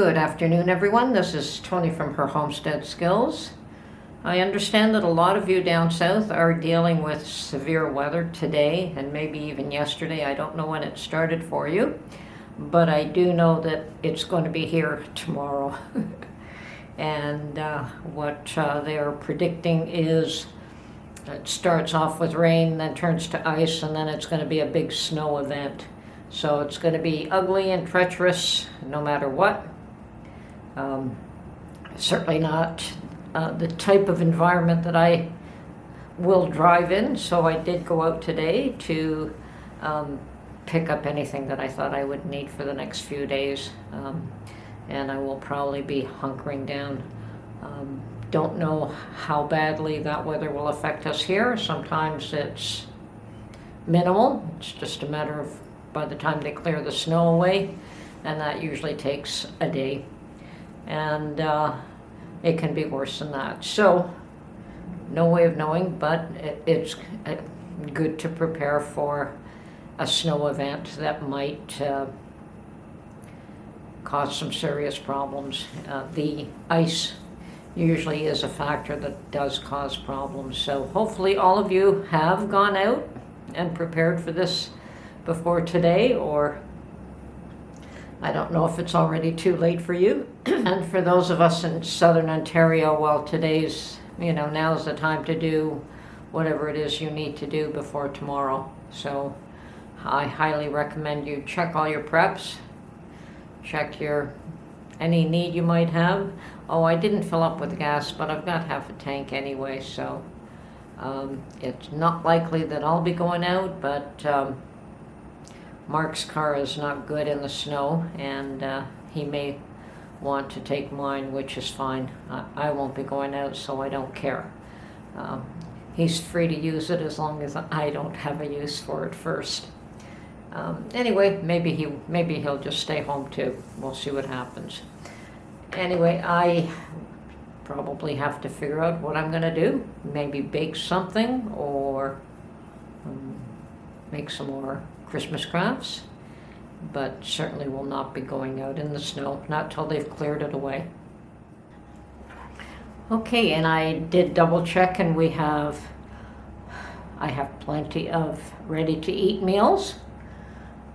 Good afternoon, everyone. This is Tony from Her Homestead Skills. I understand that a lot of you down south are dealing with severe weather today and maybe even yesterday. I don't know when it started for you, but I do know that it's going to be here tomorrow. And what they are predicting is it starts off with rain, then turns to ice, and then it's going to be a big snow event. So it's going to be ugly and treacherous no matter what. Certainly not the type of environment that I will drive in, so I did go out today to pick up anything that I thought I would need for the next few days, and I will probably be hunkering down. Don't know how badly that weather will affect us here. Sometimes it's minimal. It's just a matter of by the time they clear the snow away, and that usually takes a day. And it can be worse than that. So, no way of knowing, but it's good to prepare for a snow event that might cause some serious problems. The ice usually is a factor that does cause problems. So hopefully all of you have gone out and prepared for this before today, or I don't know if it's already too late for you. And for those of us in Southern Ontario, well, today's, now's the time to do whatever it is you need to do before tomorrow. So I highly recommend you check all your preps, check any need you might have. Oh, I didn't fill up with gas, but I've got half a tank anyway, so it's not likely that I'll be going out, but Mark's car is not good in the snow, and he may want to take mine, which is fine. I won't be going out, so I don't care. He's free to use it as long as I don't have a use for it first. Anyway, maybe he'll just stay home too. We'll see what happens. Anyway, I probably have to figure out what I'm going to do. Maybe bake something or make some more Christmas crafts, but certainly will not be going out in the snow, not till they've cleared it away. Okay, and I did double check, and I have plenty of ready-to-eat meals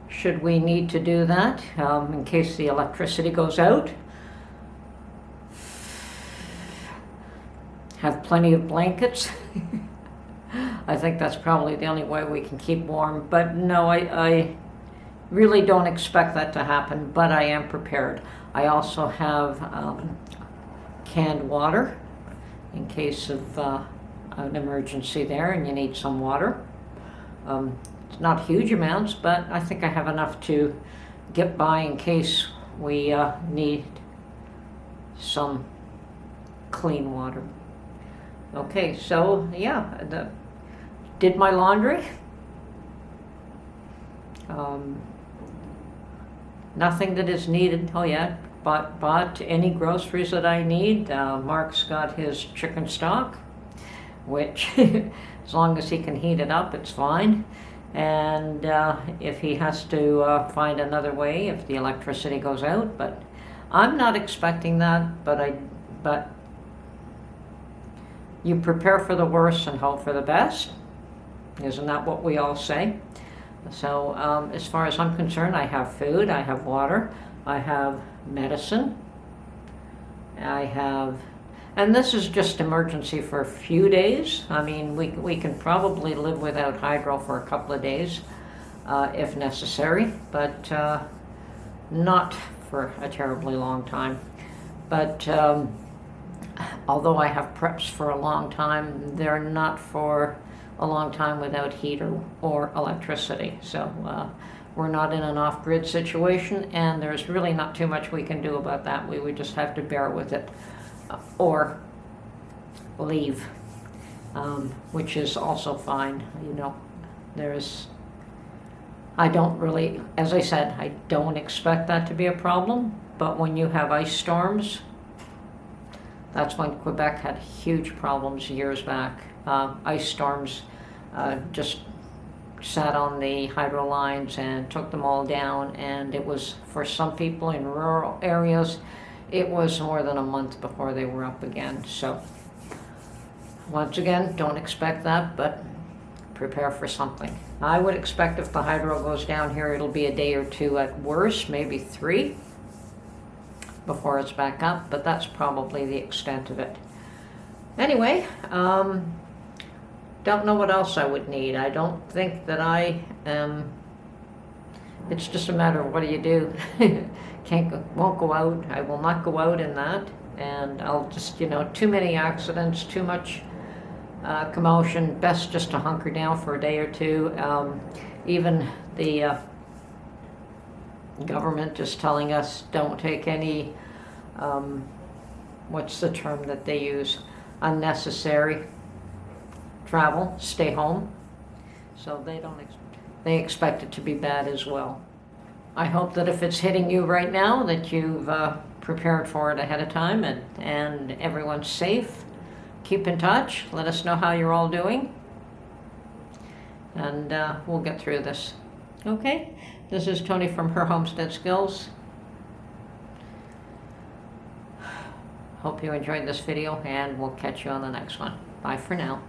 should we need to do that, in case the electricity goes out. Have plenty of blankets. I think that's probably the only way we can keep warm, but no, I really don't expect that to happen, but I am prepared. I also have canned water in case of an emergency there and you need some water. It's not huge amounts, but I think I have enough to get by in case we need some clean water. Okay, so yeah, did my laundry. Nothing that is needed. Oh yeah, bought any groceries that I need. Mark's got his chicken stock, which as long as he can heat it up, it's fine. And if he has to find another way, if the electricity goes out, but I'm not expecting that. But you prepare for the worst and hope for the best. Isn't that what we all say? So as far as I'm concerned, I have food, I have water, I have medicine, and this is just emergency for a few days. I mean, we can probably live without hydro for a couple of days if necessary, but not for a terribly long time. But although I have preps for a long time, they're not for a long time without heat or electricity. So we're not in an off-grid situation, and there's really not too much we can do about that. We would just have to bear with it or leave, which is also fine. I don't really, as I said, I don't expect that to be a problem, but when you have ice storms, that's when Quebec had huge problems years back. Ice storms just sat on the hydro lines and took them all down, and it was, for some people in rural areas, it was more than a month before they were up again. So once again, don't expect that, but prepare for something. I would expect if the hydro goes down here, it'll be a day or two at worst, maybe 3 before it's back up, but that's probably the extent of it. Anyway, don't know what else I would need. I don't think that I am, it's just a matter of what do you do. Won't go out. I will not go out in that, and I'll just, too many accidents, too much commotion, best just to hunker down for a day or two. Even the government is telling us don't take any, what's the term that they use, unnecessary travel, stay home. So they expect it to be bad as well. I hope that if it's hitting you right now, that you've prepared for it ahead of time, and everyone's safe. Keep in touch. Let us know how you're all doing, and we'll get through this. Okay, this is Tony from Her Homestead Skills. Hope you enjoyed this video, and we'll catch you on the next one. Bye for now.